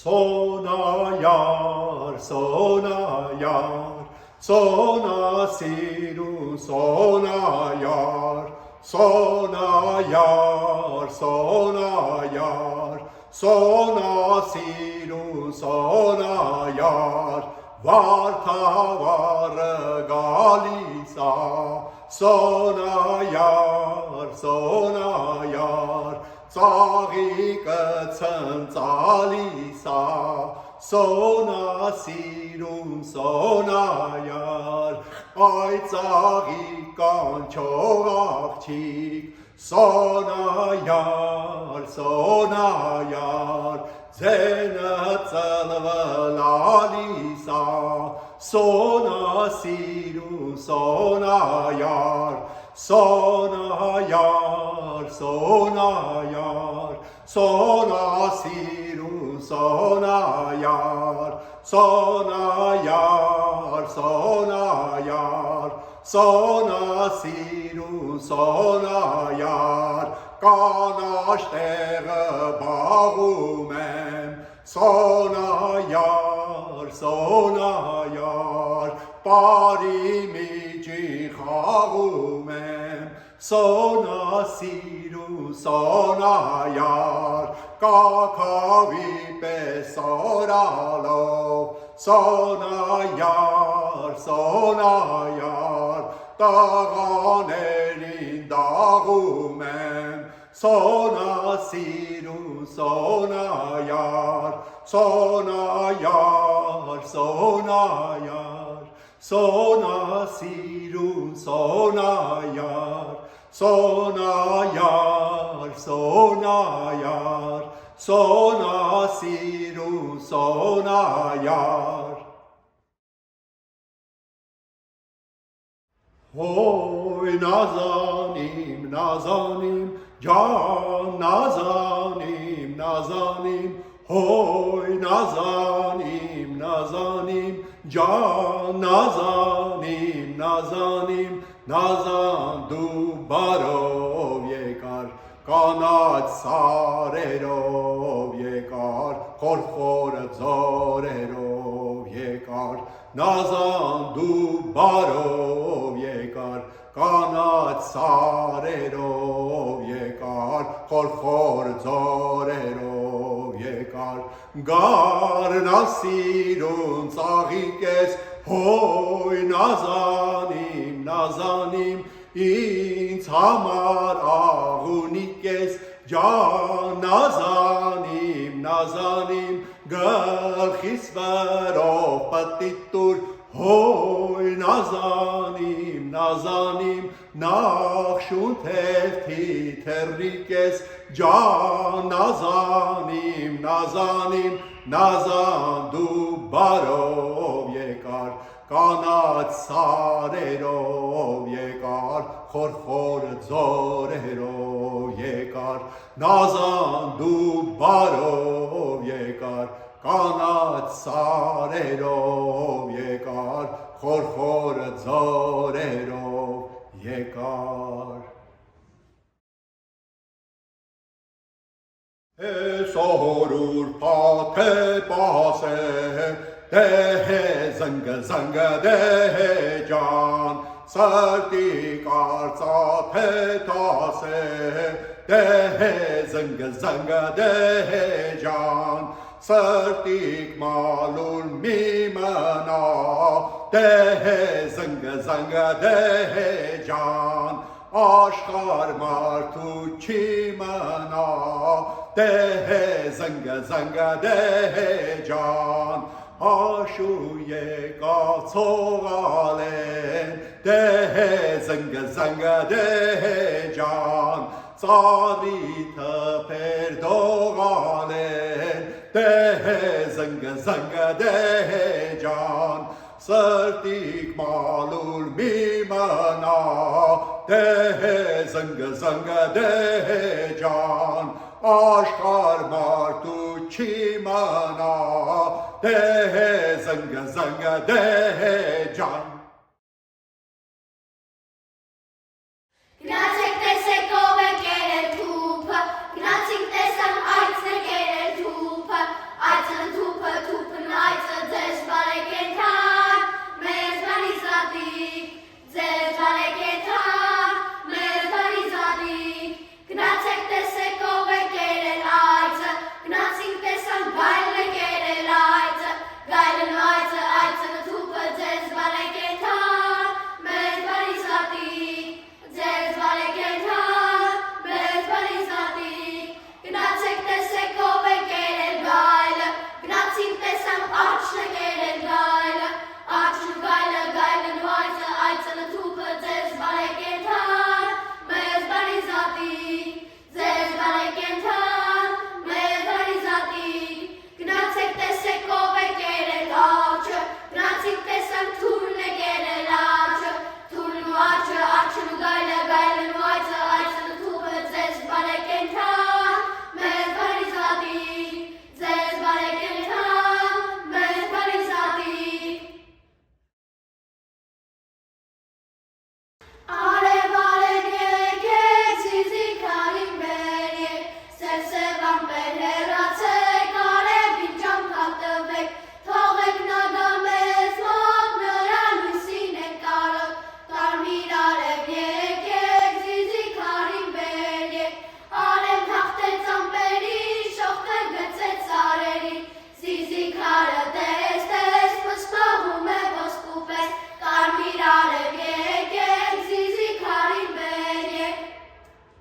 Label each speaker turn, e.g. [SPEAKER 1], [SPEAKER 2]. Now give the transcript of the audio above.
[SPEAKER 1] Sonayar, sonayar, sona siru, sonayar, sonayar, sonayar, sona siru, sonayar, vartavar galisa, sonayar, sonayar, ծաղիկը ցնցալիսա սոնա սիրուն սոնայար այ ծաղիկ կանչող աղջիկ սոնայար սոնայար ձենը ծլվլալիսա սոնա սիրուն սոնայար Sonayar, sonayar, sona siru, sonayar, sonayar, sonayar, sona siru, sonayar, կանաշտեղը բաղում եմ, sonayar, sonayar, բարի միջին խաղում եմ, սոնա սիրու սոնայար, կաքավի պես օրալով, սոնայար, սոնայար, տաղաներին դաղում եմ, սոնա սիրու սոնայար, սոնայար, սոնայար, Sona sirun sonayar, sonayar, sonayar, sona sirun sonayar. Hoy nazanim, nazanim, can nazanim, nazanim, hoy nazanim, nazanim, can nazanim, nazanim, nazan du barov yekar, կանաչ սարերով եկար, խորխոր ձորերով եկար, նազան դու բարով եկար, կանաչ սարերով եկար, խորխոր ձորերով եկար, գարնասիրուն ծաղիկ ես, հոյ նազանիմ, նազանիմ, ինձ համար աղունիկ ես, ջան նազանիմ, նազանիմ, գլխիս վրով պտիտ տուր, հոյ նազանիմ, նազանիմ, նախշուն թերթի թեռնիկ ես, ջան նազանիմ, նազանիմ, նազան դու բարով եկար, կանաչ սարերով եկար, խորխոր ձորերով եկար, նազան դու բարով եկար, կանաչ սարերով եկար, խորխոր ձորերով եկար։ Սորուր պաթե պասե Dehe zanga zanga dehe can Sarti karza petase Dehe zanga zanga dehe can Sartik malul mimana Dehe zanga zanga dehe can Aşkar martu çimana Dehe zanga zanga dehe can Aşuye kaçoğalen Dehe zanga zanga dehe can Zarita perdoğalen Dehe zanga zanga dehe can Sırtik malul mimana Dehe zanga zanga dehe can Aşkar martu çimana Dehe zanga zanga dehe can